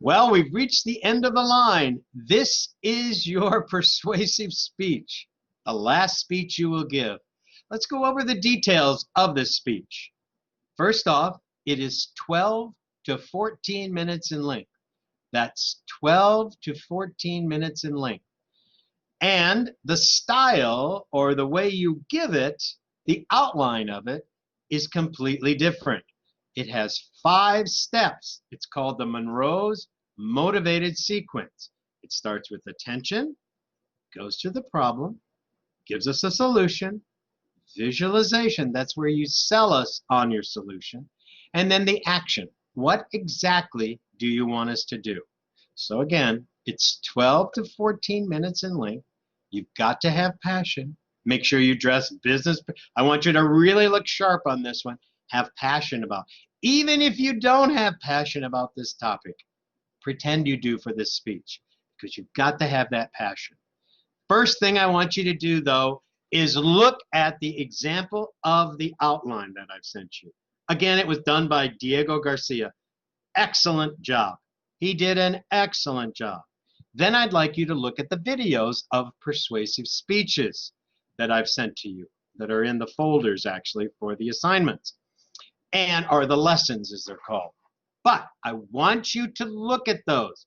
Well, we've reached the end of the line. This is your persuasive speech, the last speech you will give. Let's go over the details of this speech. First off, it is 12 to 14 minutes in length. That's 12 to 14 minutes in length. And the style, or the way you give it, the outline of it, is completely different. It has 5 steps. It's called the Monroe's motivated sequence. It starts with attention, goes to the problem, gives us a solution, visualization, that's where you sell us on your solution, and then the action. What exactly do you want us to do? So again, it's 12 to 14 minutes in length. You've got to have passion. Make sure you dress business. I want you to really look sharp on this one. Have passion about. Even if you don't have passion about this topic, pretend you do for this speech, because you've got to have that passion. First thing I want you to do, though, is look at the example of the outline that I've sent you. Again, it was done by Diego Garcia. Excellent job. He did an excellent job. Then I'd like you to look at the videos of persuasive speeches that I've sent to you, that are in the folders, actually, for the assignments, or the lessons, as they're called. But I want you to look at those.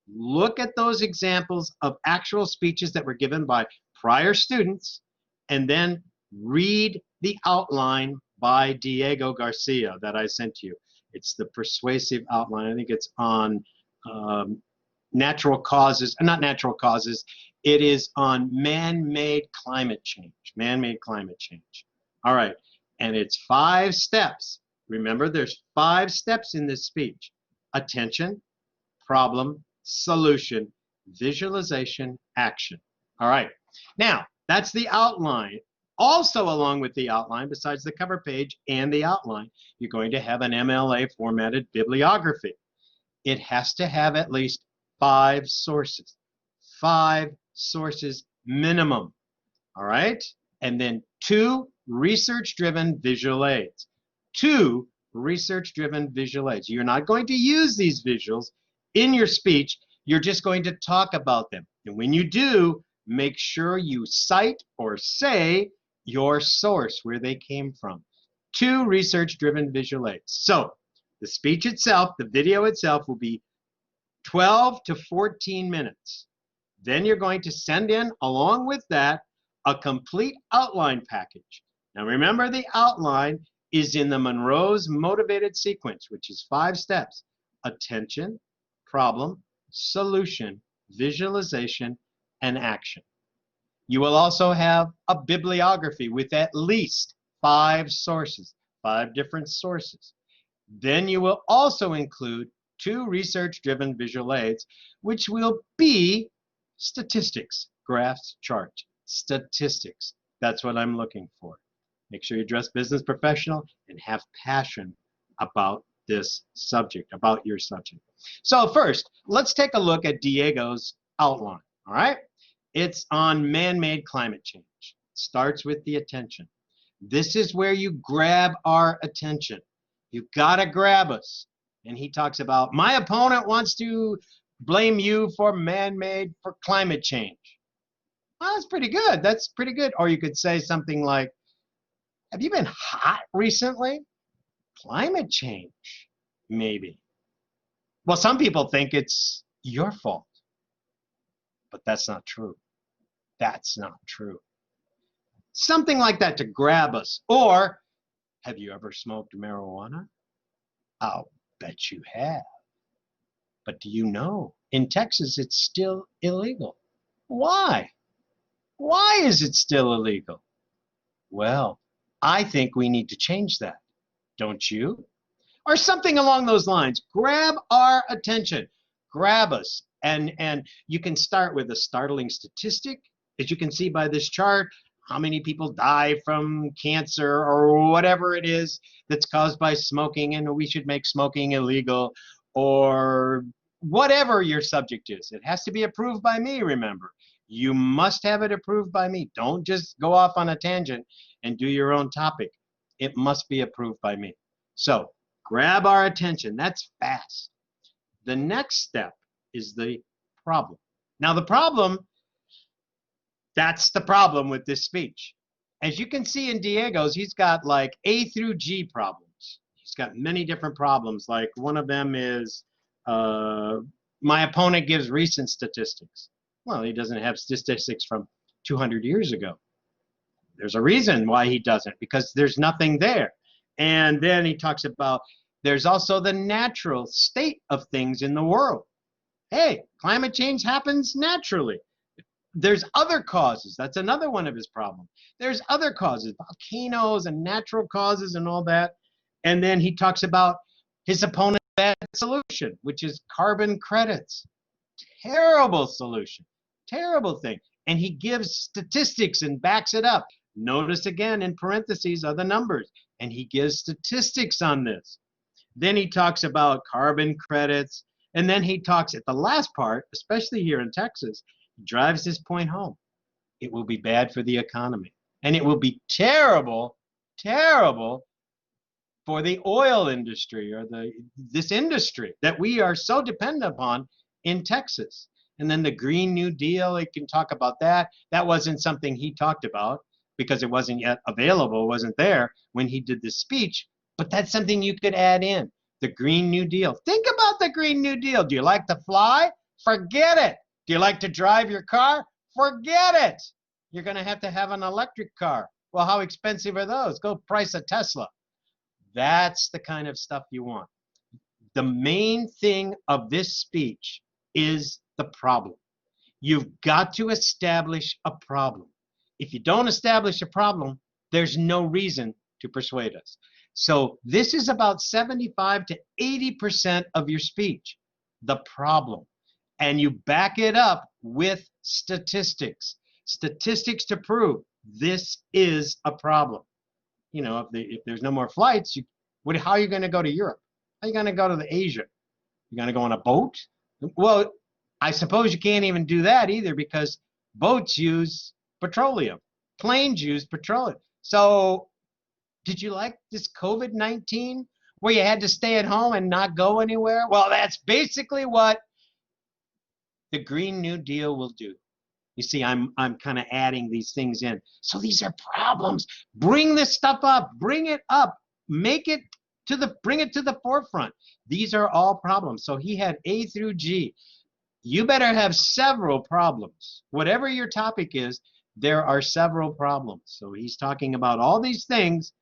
Look at those examples of actual speeches that were given by prior students, and then read the outline by Diego Garcia that I sent you. It's the persuasive outline. I think it's on natural causes, not natural causes. It is on man-made climate change. Man-made climate change. All right, and it's 5 steps. Remember, there's 5 steps in this speech: attention, problem, solution, visualization, action. All right, now that's the outline. Also, along with the outline, besides the cover page and the outline, you're going to have an MLA formatted bibliography. It has to have at least 5 sources. 5 sources minimum. All right, and then 2 research-driven visual aids. 2 research-driven visual aids. You're not going to use these visuals in your speech. You're just going to talk about them. And when you do, make sure you cite or say your source, where they came from. 2 research-driven visual aids. So the speech itself, the video itself, will be 12 to 14 minutes. Then you're going to send in, along with that, a complete outline package. Now remember, the outline is in the Monroe's motivated sequence, which is 5 steps: attention, problem, solution, visualization, and action. You will also have a bibliography with at least 5 sources, 5 different sources. Then you will also include 2 research-driven visual aids, which will be statistics, graphs, charts, statistics. That's what I'm looking for. Make sure you dress business professional and have passion about this subject, about your subject. So first, let's take a look at Diego's outline, all right? It's on man-made climate change. Starts with the attention. This is where you grab our attention. You've got to grab us. And he talks about, my opponent wants to blame you for man-made, for climate change. Well, that's pretty good. That's pretty good. Or you could say something like, have you been hot recently? Climate change, maybe. Well, some people think it's your fault. But that's not true. That's not true. Something like that to grab us. Or, have you ever smoked marijuana? I'll bet you have. But do you know, in Texas, it's still illegal. Why? Why is it still illegal? Well, I think we need to change that. Don't you? Or something along those lines. Grab our attention. Grab us. And you can start with a startling statistic. As you can see by this chart, how many people die from cancer or whatever it is that's caused by smoking, and we should make smoking illegal, or whatever your subject is. It has to be approved by me, remember. You must have it approved by me. Don't just go off on a tangent and do your own topic. It must be approved by me. So grab our attention. That's fast. The next step is the problem. Now the problem, that's the problem with this speech. As you can see in Diego's, he's got like A through G problems. He's got many different problems. Like one of them is, my opponent gives recent statistics. Well, he doesn't have statistics from 200 years ago. There's a reason why he doesn't, because there's nothing there. And then he talks about there's also the natural state of things in the world. Hey, climate change happens naturally. There's other causes. That's another one of his problems. There's other causes, volcanoes and natural causes and all that. And then he talks about his opponent's bad solution, which is carbon credits. Terrible solution. Terrible thing. And he gives statistics and backs it up. Notice again in parentheses are the numbers. And he gives statistics on this. Then he talks about carbon credits. And then he talks at the last part, especially here in Texas, he drives this point home. It will be bad for the economy. And it will be terrible, terrible for the oil industry or this industry that we are so dependent upon in Texas. And then the Green New Deal, he can talk about that. That wasn't something he talked about because it wasn't yet available, wasn't there when he did the speech. But that's something you could add in, the Green New Deal. Think about the Green New Deal. Do you like to fly? Forget it. Do you like to drive your car? Forget it. You're going to have an electric car. Well, how expensive are those? Go price a Tesla. That's the kind of stuff you want. The main thing of this speech is the problem. You've got to establish a problem. If you don't establish a problem, there's no reason to persuade us. So this is about 75 to 80% of your speech, the problem. And you back it up with statistics. Statistics to prove this is a problem. You know, if there's no more flights, how are you going to go to Europe? How are you going to go to Asia? You're going to go on a boat? Well, I suppose you can't even do that either because boats use petroleum. Planes use petroleum. So did you like this COVID-19 where you had to stay at home and not go anywhere? Well, that's basically what the Green New Deal will do. You see, I'm kind of adding these things in. So these are problems. Bring this stuff up. Bring it up. Bring it to the forefront. These are all problems. So he had A through G. You better have several problems. Whatever your topic is, there are several problems. So he's talking about all these things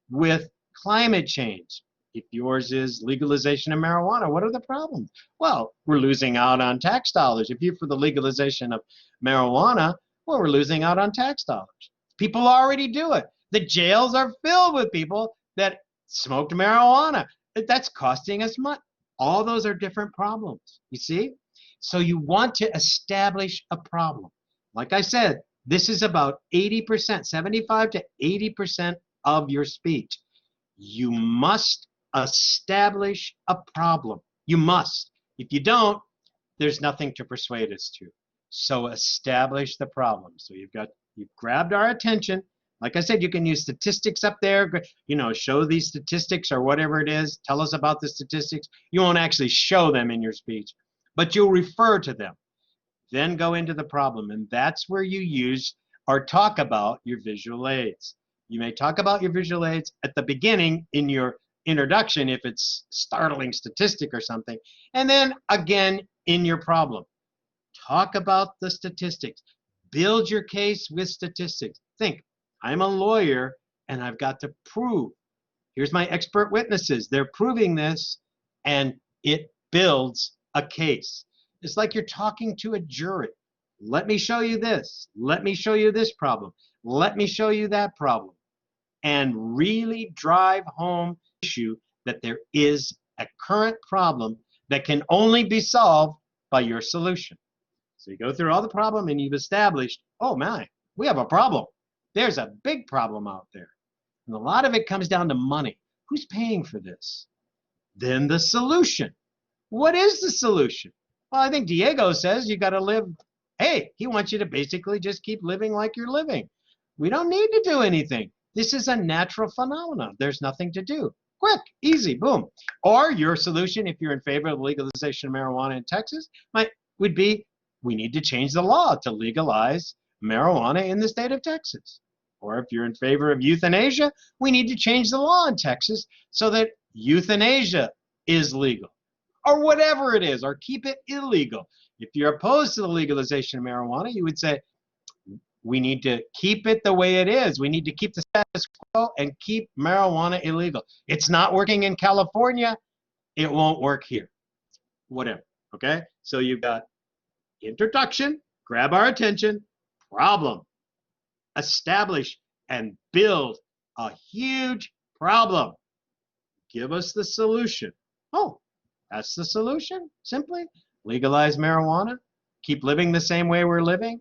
with climate change. If yours is legalization of marijuana, what are the problems? Well, we're losing out on tax dollars. If you're for the legalization of marijuana, well, we're losing out on tax dollars. People already do it. The jails are filled with people that smoked marijuana. That's costing us money. All those are different problems, you see? So you want to establish a problem. Like I said, this is about 80%, 75 to 80% of your speech. You must establish a problem. You must. If you don't, there's nothing to persuade us to. So establish the problem. So you've grabbed our attention. Like I said, you can use statistics up there, you know, show these statistics or whatever it is. Tell us about the statistics. You won't actually show them in your speech, but you'll refer to them. Then go into the problem, and that's where you use or talk about your visual aids. You may talk about your visual aids at the beginning in your introduction if it's startling statistic or something, and then again in your problem. Talk about the statistics. Build your case with statistics. Think, I'm a lawyer and I've got to prove. Here's my expert witnesses. They're proving this, and it builds a case. It's like you're talking to a jury. Let me show you this. Let me show you this problem. Let me show you that problem. And really drive home the issue that there is a current problem that can only be solved by your solution. So you go through all the problem and you've established, oh my, we have a problem. There's a big problem out there. And a lot of it comes down to money. Who's paying for this? Then the solution. What is the solution? Well, I think Diego says you got to live. Hey, he wants you to basically just keep living like you're living. We don't need to do anything. This is a natural phenomenon. There's nothing to do. Quick, easy, boom. Or your solution, if you're in favor of legalization of marijuana in Texas, would be we need to change the law to legalize marijuana in the state of Texas. Or if you're in favor of euthanasia, we need to change the law in Texas so that euthanasia is legal. Or whatever it is, or keep it illegal. If you're opposed to the legalization of marijuana, you would say, we need to keep it the way it is. We need to keep the status quo and keep marijuana illegal. It's not working in California. It won't work here. Whatever, okay? So you've got introduction, grab our attention, problem, establish and build a huge problem. Give us the solution. Oh, that's the solution? Simply legalize marijuana, keep living the same way we're living,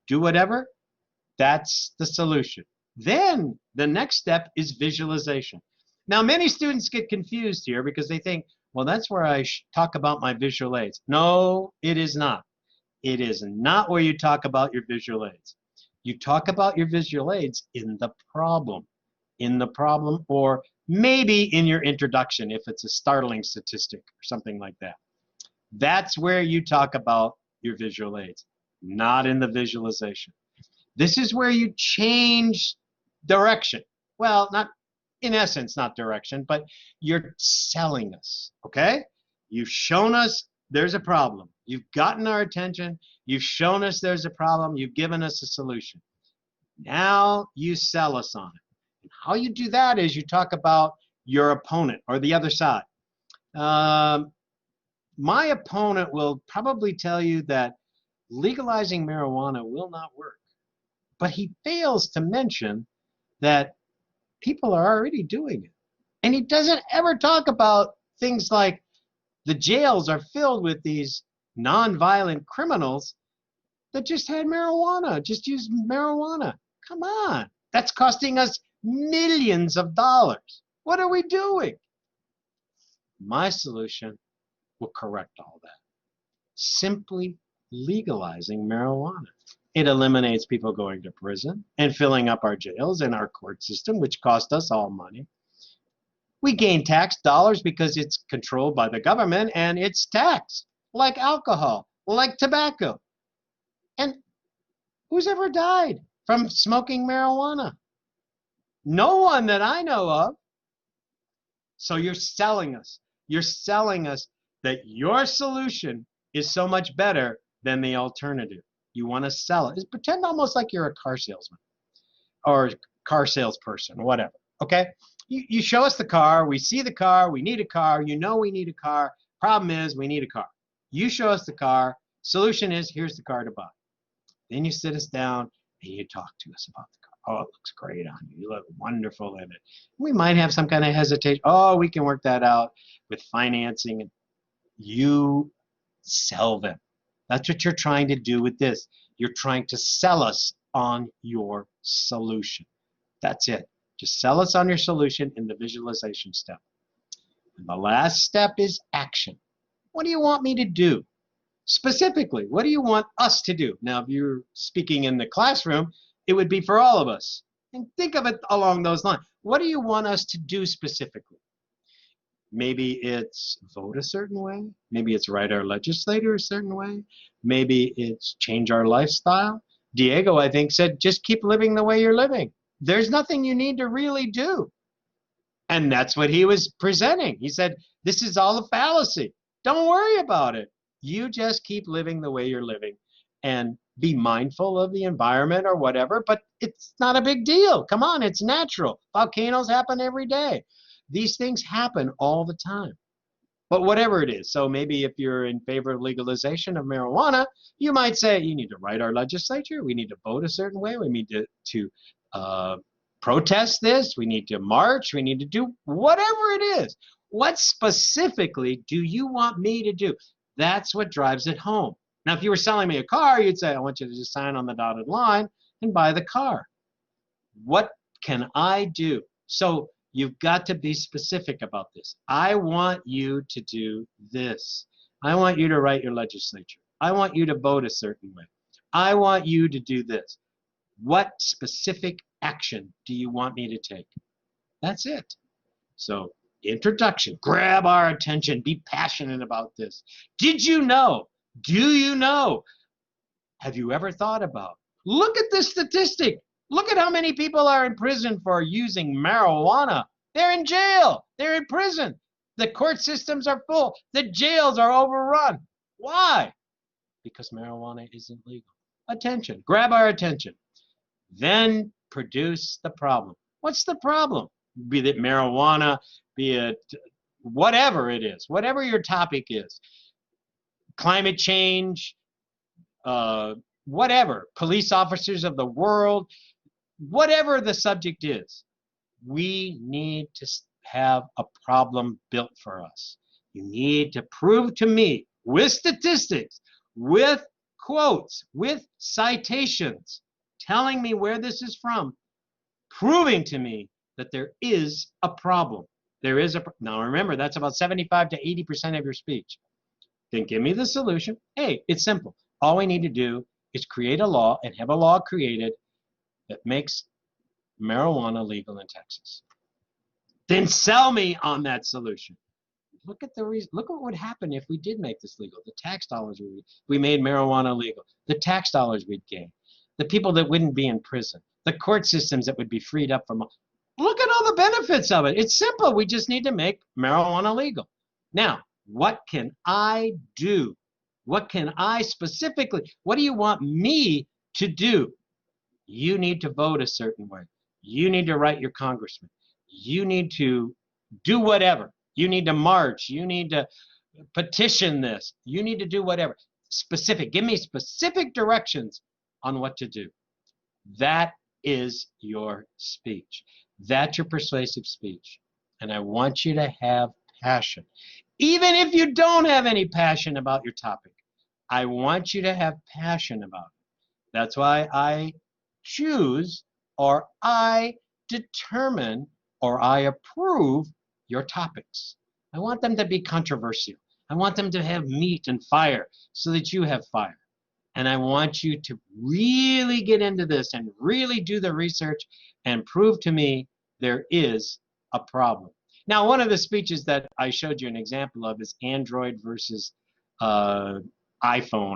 do whatever. That's the solution. Then the next step is visualization. Now, many students get confused here because they think, well, that's where I talk about my visual aids. No, it is not. It is not where you talk about your visual aids. You talk about your visual aids in the problem, or maybe in your introduction if it's a startling statistic or something like that. That's where you talk about your visual aids, not in the visualization. This is where you change direction. Well, not in essence, not direction, but you're selling us, okay? You've shown us there's a problem. You've gotten our attention. You've shown us there's a problem. You've given us a solution. Now you sell us on it. And how you do that is you talk about your opponent or the other side. My opponent will probably tell you that legalizing marijuana will not work. But he fails to mention that people are already doing it. And he doesn't ever talk about things like the jails are filled with these nonviolent criminals that just had marijuana, just used marijuana. Come on. That's costing us millions of dollars. What are we doing? My solution will correct all that. Simply legalizing marijuana. It eliminates people going to prison and filling up our jails and our court system, which cost us all money. We gain tax dollars because it's controlled by the government and it's taxed, like alcohol, like tobacco. And who's ever died from smoking marijuana? No one that I know of. So you're selling us. You're selling us that your solution is so much better than the alternative. You want to sell it. Pretend almost like you're a car salesman or car salesperson, whatever. Okay? You show us the car. We see the car. We need a car. You know we need a car. Problem is we need a car. You show us the car. Solution is here's the car to buy. Then you sit us down and you talk to us about the car. Oh, it looks great on you. You look wonderful in it. We might have some kind of hesitation. Oh, we can work that out with financing. And you sell them. That's what you're trying to do with this. You're trying to sell us on your solution. That's it. Just sell us on your solution in the visualization step. And the last step is action. What do you want me to do? Specifically, what do you want us to do? Now, if you're speaking in the classroom, it would be for all of us. And think of it along those lines. What do you want us to do specifically? Maybe it's vote a certain way. Maybe it's write our legislator a certain way. Maybe it's change our lifestyle. Diego, I think, said, just keep living the way you're living. There's nothing you need to really do. And that's what he was presenting. He said, this is all a fallacy. Don't worry about it. You just keep living the way you're living and be mindful of the environment or whatever, but it's not a big deal. Come on, it's natural. Volcanoes happen every day. These things happen all the time. But whatever it is, so maybe if you're in favor of legalization of marijuana, you might say you need to write our legislature, we need to vote a certain way, we need to protest this, we need to march, we need to do whatever it is. What specifically do you want me to do? That's what drives it home. Now, if you were selling me a car, you'd say, I want you to just sign on the dotted line and buy the car. What can I do? So you've got to be specific about this. I want you to do this. I want you to write your legislature. I want you to vote a certain way. I want you to do this. What specific action do you want me to take? That's it. So Introduction. Grab our attention. Be passionate about this. Did you know? Do you know? Have you ever thought about? Look at this statistic. Look at how many people are in prison for using marijuana. They're in jail. They're in prison. The court systems are full. The jails are overrun. Why? Because marijuana isn't legal. Attention. Grab our attention. Then produce the problem. What's the problem? Be it marijuana, be it whatever it is, whatever your topic is. Climate change, whatever, police officers of the world, whatever the subject is, we need to have a problem built for us. You need to prove to me with statistics, with quotes, with citations, telling me where this is from, proving to me that there is a problem. There is now remember, that's about 75 to 80% of your speech. Then give me the solution. Hey, it's simple. All we need to do is create a law and have a law created that makes marijuana legal in Texas. Then sell me on that solution. Look at the reason. Look what would happen if we did make this legal. The tax dollars we made marijuana legal. The tax dollars we'd gain. The people that wouldn't be in prison. The court systems that would be freed up from. Look at all the benefits of it. It's simple. We just need to make marijuana legal. Now, what can I do? What can I specifically, what do you want me to do? You need to vote a certain way. You need to write your congressman. You need to do whatever. You need to march. You need to petition this. You need to do whatever. Specific. Give me specific directions on what to do. That is your speech. That's your persuasive speech. And I want you to have passion. Even if you don't have any passion about your topic, I want you to have passion about it. That's why I choose, or I determine, or I approve your topics. I want them to be controversial. I want them to have meat and fire so that you have fire. And I want you to really get into this and really do the research and prove to me there is a problem. Now, one of the speeches that I showed you an example of is Android versus iPhone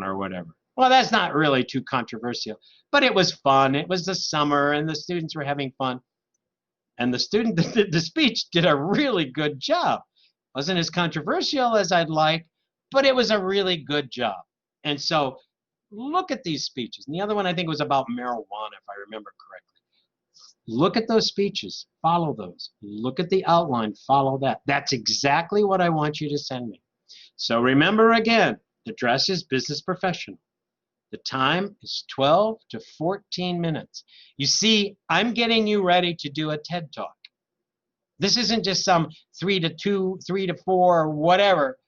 or whatever. Well, that's not really too controversial, but it was fun. It was the summer and the students were having fun. And the student that did the speech did a really good job. Wasn't as controversial as I'd like, but it was a really good job. And so look at these speeches. And the other one I think was about marijuana, if I remember correctly. Look at those speeches. Follow those. Look at the outline. Follow that. That's exactly what I want you to send me. So remember again, the dress is business professional. The time is 12 to 14 minutes. You see, I'm getting you ready to do a TED Talk. This isn't just some 3 to 2, 3 to 4, whatever,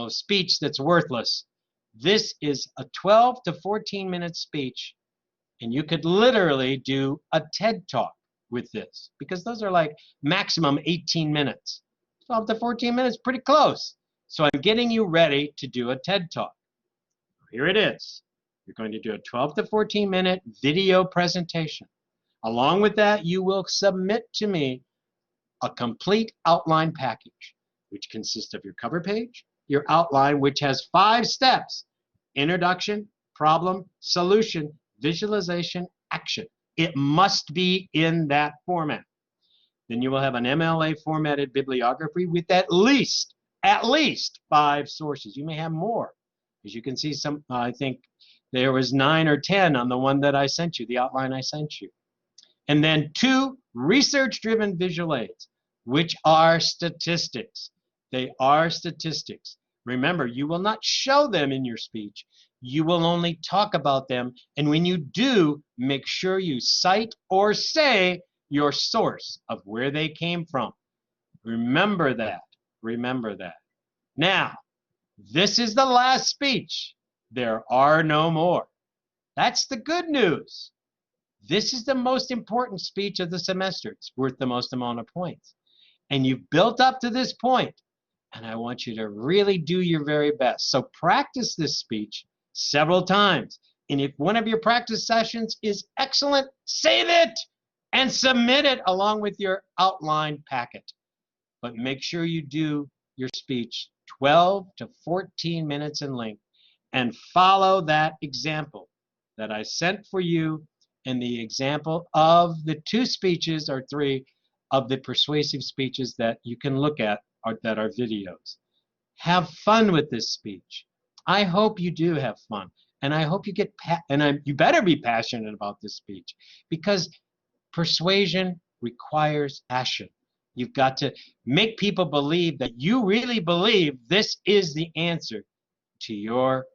speech that's worthless. This is a 12 to 14 minute speech, and you could literally do a TED Talk with this, because those are like maximum 18 minutes. 12 to 14 minutes, pretty close. So I'm getting you ready to do a TED Talk. Here it is. You're going to do a 12 to 14 minute video presentation. Along with that, you will submit to me a complete outline package, which consists of your cover page, your outline, which has 5 steps: introduction, problem, solution, visualization, action. It must be in that format. Then you will have an MLA formatted bibliography with at least 5 sources. You may have more. As you can see, I think there was 9 or 10 on the one that I sent you, the outline I sent you. And then 2 research-driven visual aids, which are statistics. They are statistics. Remember, you will not show them in your speech. You will only talk about them. And when you do, make sure you cite or say your source of where they came from. Remember that. Remember that. Now, this is the last speech. There are no more. That's the good news. This is the most important speech of the semester. It's worth the most amount of points. And you've built up to this point, and I want you to really do your very best. So practice this speech several times. And if one of your practice sessions is excellent, save it and submit it along with your outline packet. but make sure you do your speech 12 to 14 minutes in length and follow that example that I sent for you and the example of the 2 speeches or 3 of the persuasive speeches that you can look at that are videos. Have fun with this speech. I hope you do have fun, and I hope you get you better be passionate about this speech, because persuasion requires passion. You've got to make people believe that you really believe this is the answer to your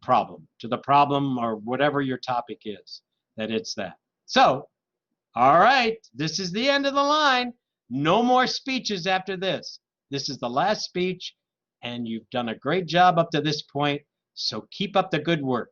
problem, to the problem or whatever your topic is, that it's that. So, all right, this is the end of the line. No more speeches after this. This is the last speech, and you've done a great job up to this point, so keep up the good work.